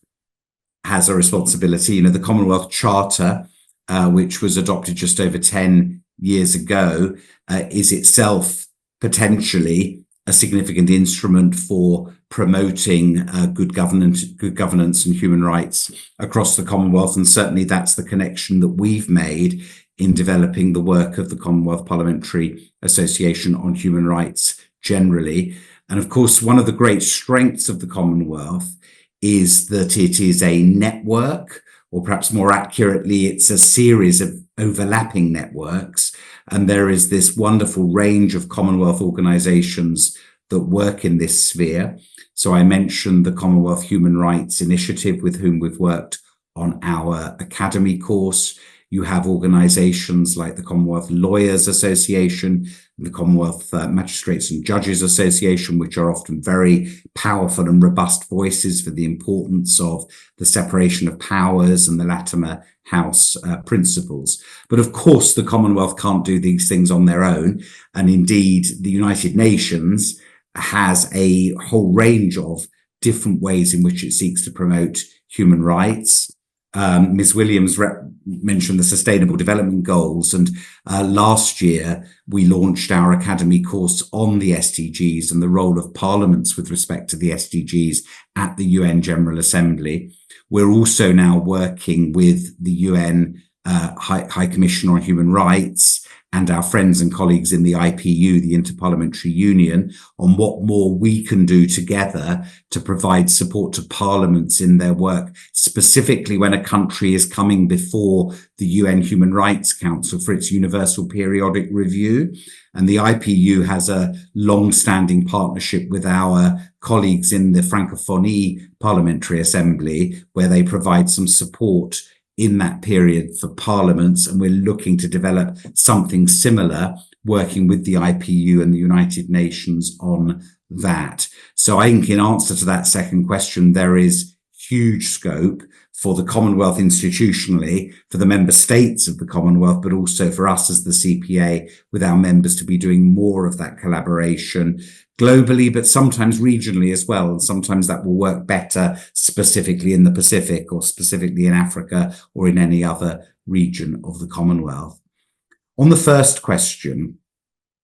has a responsibility. You know, the Commonwealth Charter, which was adopted just over 10 years ago, is itself potentially a significant instrument for promoting good governance and human rights across the Commonwealth. And certainly that's the connection that we've made in developing the work of the Commonwealth Parliamentary Association on human rights generally. And of course, one of the great strengths of the Commonwealth is that it is a network, or perhaps more accurately, it's a series of overlapping networks. And there is this wonderful range of Commonwealth organisations that work in this sphere. So I mentioned the Commonwealth Human Rights Initiative, with whom we've worked on our academy course. You have organisations like the Commonwealth Lawyers Association, the Commonwealth Magistrates and Judges Association, which are often very powerful and robust voices for the importance of the separation of powers and the Latimer House principles. But of course, the Commonwealth can't do these things on their own. And indeed, the United Nations has a whole range of different ways in which it seeks to promote human rights. Ms. Williams mentioned the Sustainable Development Goals, and last year we launched our academy course on the SDGs and the role of parliaments with respect to the SDGs at the UN General Assembly. We're also now working with the UN High Commissioner on Human Rights and our friends and colleagues in the IPU, the Interparliamentary Union, on what more we can do together to provide support to parliaments in their work, specifically when a country is coming before the UN Human Rights Council for its Universal Periodic Review. And the IPU has a long-standing partnership with our colleagues in the Francophonie Parliamentary Assembly, where they provide some support in that period for parliaments, and we're looking to develop something similar, working with the IPU and the United Nations on that. So I think in answer to that second question, there is huge scope for the Commonwealth institutionally, for the member states of the Commonwealth, but also for us as the CPA with our members to be doing more of that collaboration globally, but sometimes regionally as well. And sometimes that will work better specifically in the Pacific or specifically in Africa or in any other region of the Commonwealth. On the first question,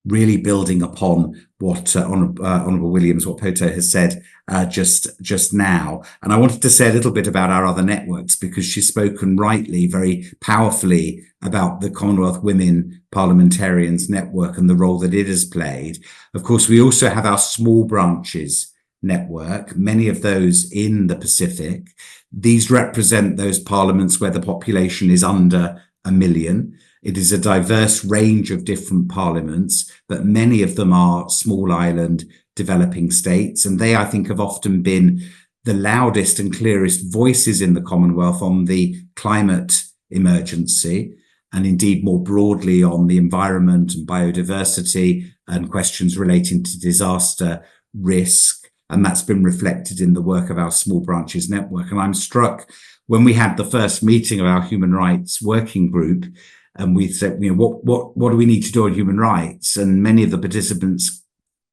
really building upon what Honourable Williams, what Poto has said just now. And I wanted to say a little bit about our other networks, because she's spoken rightly, very powerfully about the Commonwealth Women Parliamentarians Network and the role that it has played. Of course, we also have our small branches network, many of those in the Pacific. These represent those parliaments where the population is under 1 million. It is a diverse range of different parliaments, but many of them are small island developing states. And they, I think, have often been the loudest and clearest voices in the Commonwealth on the climate emergency, and indeed more broadly on the environment and biodiversity and questions relating to disaster risk. And that's been reflected in the work of our small branches network. And I'm struck when we had the first meeting of our human rights working group, and we said, you know, what do we need to do on human rights? And many of the participants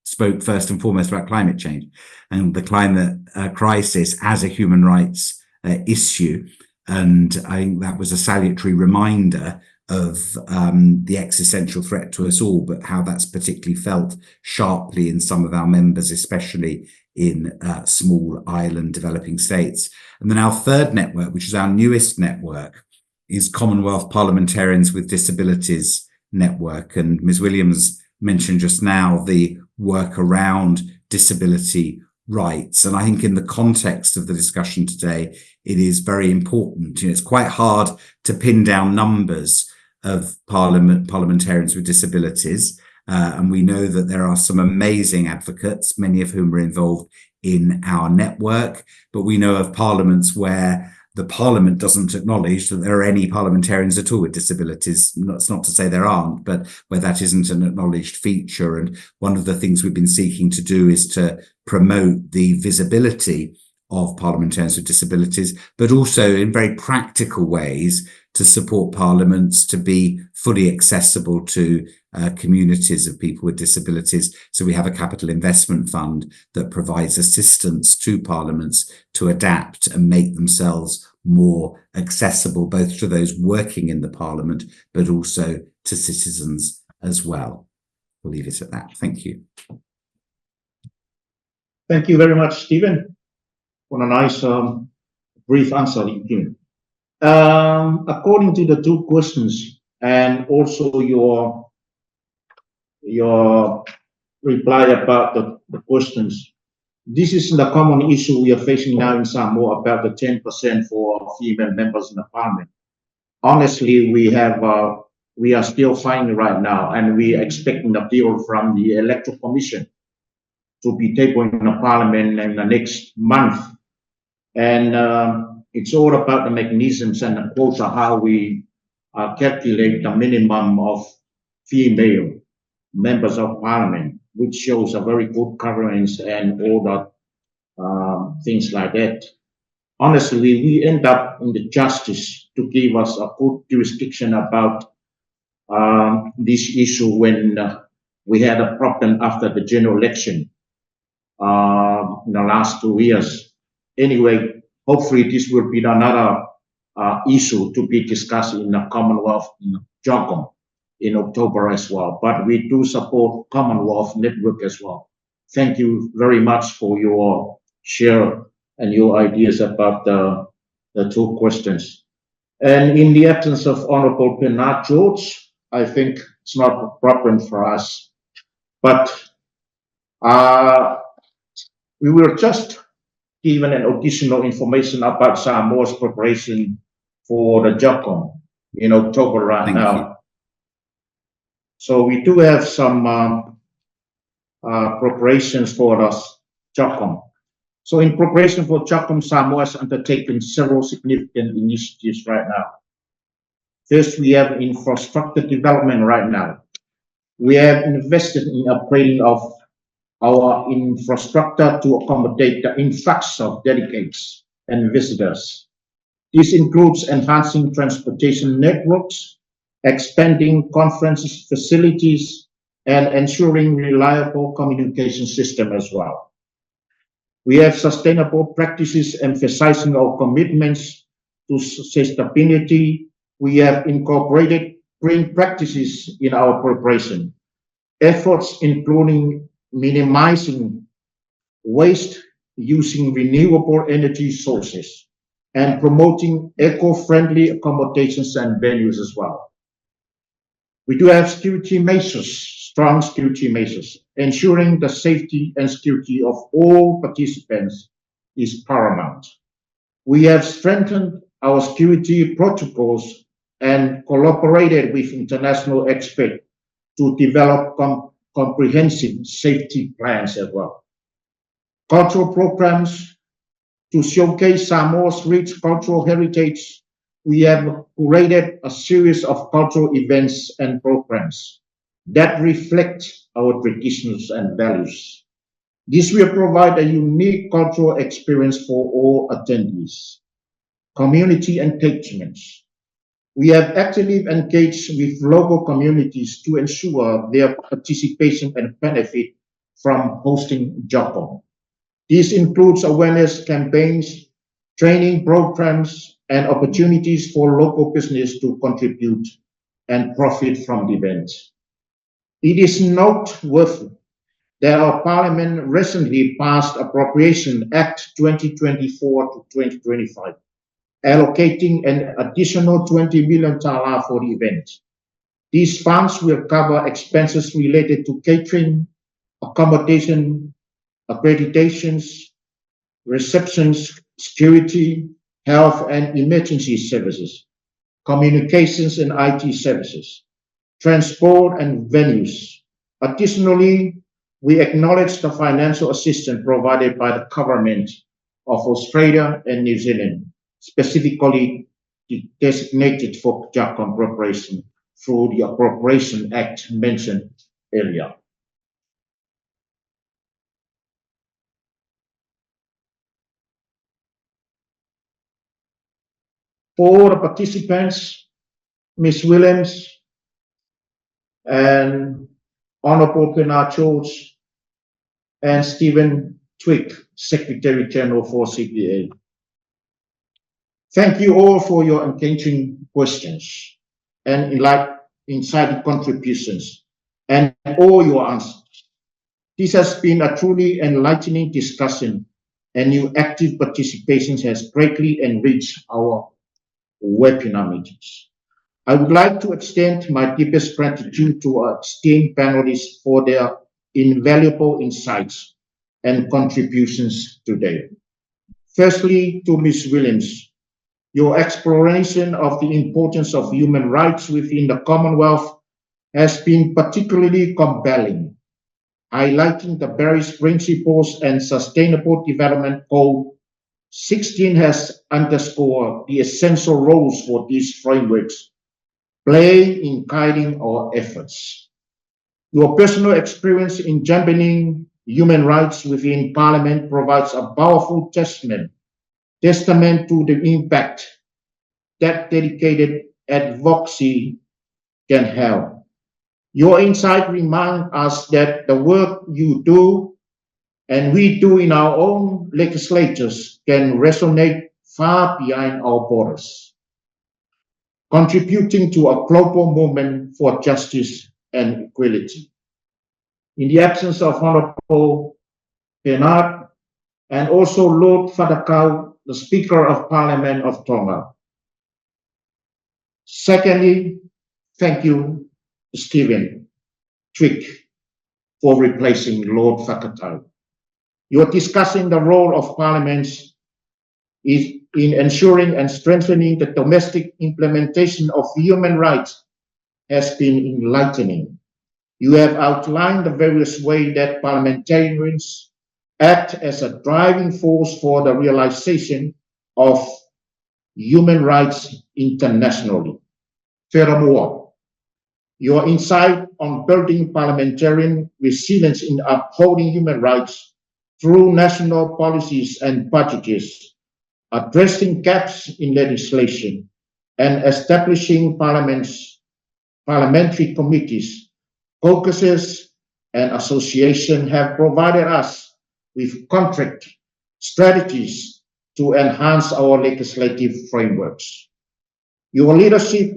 spoke first and foremost about climate change and the climate crisis as a human rights issue. And I think that was a salutary reminder of the existential threat to us all, but how that's particularly felt sharply in some of our members, especially in small island developing states. And then our third network, which is our newest network, is Commonwealth Parliamentarians with Disabilities Network. And Ms. Williams mentioned just now the work around disability rights. And I think in the context of the discussion today, it is very important. You know, it's quite hard to pin down numbers of parliamentarians with disabilities. And we know that there are some amazing advocates, many of whom are involved in our network. But we know of parliaments where the Parliament doesn't acknowledge that there are any parliamentarians at all with disabilities. That's not to say there aren't, but where that isn't an acknowledged feature. And one of the things we've been seeking to do is to promote the visibility of parliamentarians with disabilities, but also in very practical ways to support parliaments to be fully accessible to communities of people with disabilities. So we have a capital investment fund that provides assistance to parliaments to adapt and make themselves more accessible, both to those working in the parliament, but also to citizens as well. We'll leave it at that. Thank you. Thank you very much, Stephen, for a nice brief answer you gave. According to the two questions and also your reply about the questions, this is the common issue we are facing now in Samoa about the 10% for female members in the parliament. Honestly, we are still fighting right now, and we are expecting a bill from the Electoral Commission to be tabled in the parliament in the next month. And it's all about the mechanisms and the quota, how we calculate the minimum of female members of parliament, which shows a very good governance and all that things like that. Honestly, we end up in the justice to give us a good jurisdiction about this issue when we had a problem after the general election in the last 2 years. Anyway, hopefully this will be another issue to be discussed in the Commonwealth in CHOGM in October as well. But we do support Commonwealth Network as well. Thank you very much for your share and your ideas about the two questions. And in the absence of Honourable Bernard George, I think it's not a problem for us. But we will just given an additional information about Samoa's preparation for the CHOGM in October right now. So we do have some preparations for the CHOGM. So in preparation for CHOGM, Samoa has undertaken several significant initiatives right now. First, we have infrastructure development right now. We have invested in upgrading of our infrastructure to accommodate the influx of delegates and visitors. This includes enhancing transportation networks, expanding conference facilities, and ensuring reliable communication system as well. We have sustainable practices emphasizing our commitments to sustainability. We have incorporated green practices in our preparation. Efforts including minimizing waste, using renewable energy sources, and promoting eco-friendly accommodations and venues as well. We do have security measures, strong security measures. Ensuring the safety and security of all participants is paramount. We have strengthened our security protocols and collaborated with international experts to develop comprehensive safety plans as well. Cultural programs to showcase Samoa's rich cultural heritage. We have curated a series of cultural events and programs that reflect our traditions and values. This will provide a unique cultural experience for all attendees. Community engagements. We have actively engaged with local communities to ensure their participation and benefit from hosting CHOGM. This includes awareness campaigns, training programs, and opportunities for local business to contribute and profit from the event. It is noteworthy that our Parliament recently passed Appropriation Act 2024 to 2025, allocating an additional 20 million tala for the event. These funds will cover expenses related to catering, accommodation, accreditations, receptions, security, health and emergency services, communications and IT services, transport and venues. Additionally, we acknowledge the financial assistance provided by the government of Australia and New Zealand, specifically designated for CHOGM preparation through the Appropriation Act mentioned earlier. For the participants, Ms. Williams and Honorable Bernard George and Stephen Twigg, Secretary-General for CPA. Thank you all for your engaging questions and insightful contributions and all your answers. This has been a truly enlightening discussion, and your active participation has greatly enriched our webinar meetings. I would like to extend my deepest gratitude to our esteemed panelists for their invaluable insights and contributions today. Firstly, to Ms. Williams, your exploration of the importance of human rights within the Commonwealth has been particularly compelling, highlighting the various principles and Sustainable Development Goal 16 has underscored the essential roles for these frameworks play in guiding our efforts. Your personal experience in championing human rights within Parliament provides a powerful testament to the impact that dedicated advocacy can have. Your insight reminds us that the work you do and we do in our own legislatures can resonate far beyond our borders, contributing to a global movement for justice and equality. In the absence of Honorable Bernard and also Lord Fadakau, the Speaker of Parliament of Tonga. Secondly, thank you, Stephen Twigg, for replacing Lord Fadakau. You're discussing the role of parliaments in ensuring and strengthening the domestic implementation of human rights has been enlightening. You have outlined the various ways that parliamentarians act as a driving force for the realization of human rights internationally. Furthermore, your insight on building parliamentarian resilience in upholding human rights through national policies and budgets addressing gaps in legislation, and establishing parliamentary committees, caucuses, and associations have provided us with concrete strategies to enhance our legislative frameworks. Your leadership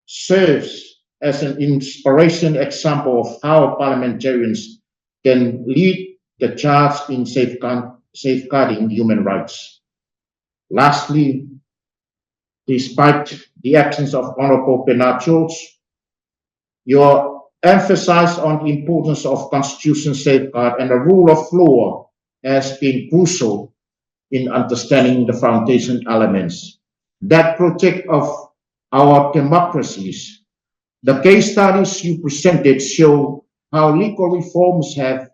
serves as an inspiration example of how parliamentarians can lead the charge in safeguarding human rights. Lastly, despite the absence of Honourable Bernard George, your emphasis on the importance of constitution safeguard and the rule of law has been crucial in understanding the foundation elements that protect of our democracies. The case studies you presented show how legal reforms have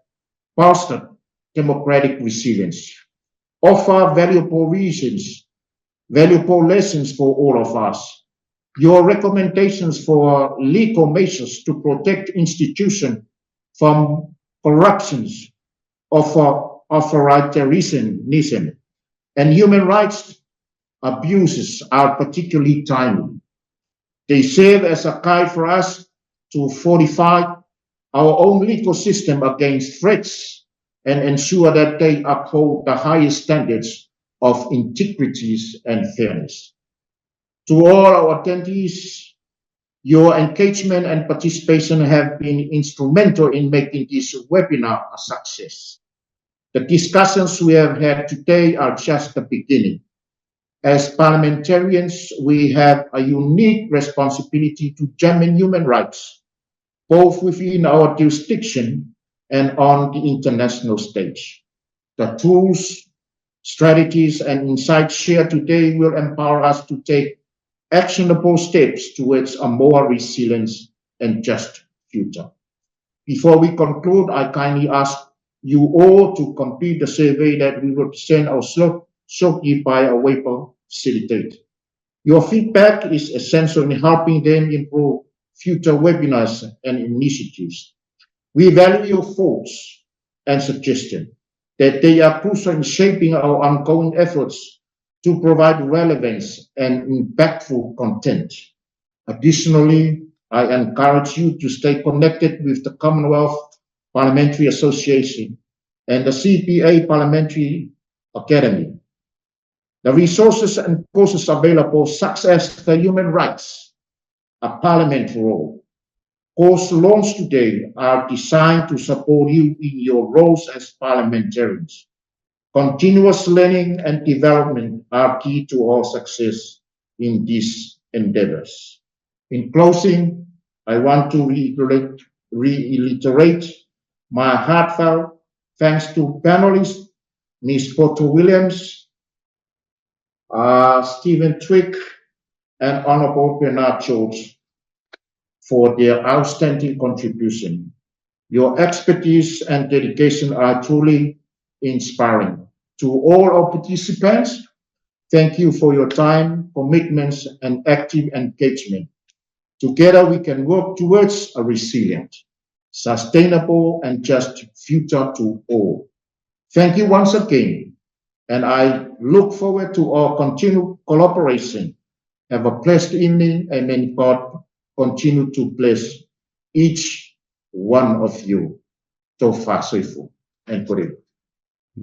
fostered democratic resilience, offer valuable lessons for all of us. Your recommendations for legal measures to protect institutions from corruptions, authoritarianism, and human rights abuses are particularly timely. They serve as a guide for us to fortify our own legal system against threats and ensure that they uphold the highest standards of integrity and fairness. To all our attendees, your engagement and participation have been instrumental in making this webinar a success. The discussions we have had today are just the beginning. As parliamentarians, we have a unique responsibility to champion human rights, both within our jurisdiction and on the international stage. The tools, strategies, and insights shared today will empower us to take actionable steps towards a more resilient and just future. Before we conclude, I kindly ask you all to complete the survey that we will send our CHOGM by a waiver facilitator. Your feedback is essential in helping them improve future webinars and initiatives. We value your thoughts and suggestions, that they are crucial in shaping our ongoing efforts to provide relevant and impactful content. Additionally, I encourage you to stay connected with the Commonwealth Parliamentary Association and the CPA Parliamentary Academy. The resources and courses available, such as the Human Rights, a Parliament role, course launched today, are designed to support you in your roles as parliamentarians. Continuous learning and development are key to our success in these endeavors. In closing, I want to reiterate my heartfelt thanks to panelists, Ms. Poto Williams, Stephen Twigg, and Honourable Bernard George for their outstanding contribution. Your expertise and dedication are truly inspiring. To all our participants, thank you for your time, commitments, and active engagement. Together, we can work towards a resilient, sustainable, and just future to all. Thank you once again, and I look forward to our continued collaboration. Have a blessed evening, and may God continue to bless each one of you. Tofa Soifu and forever.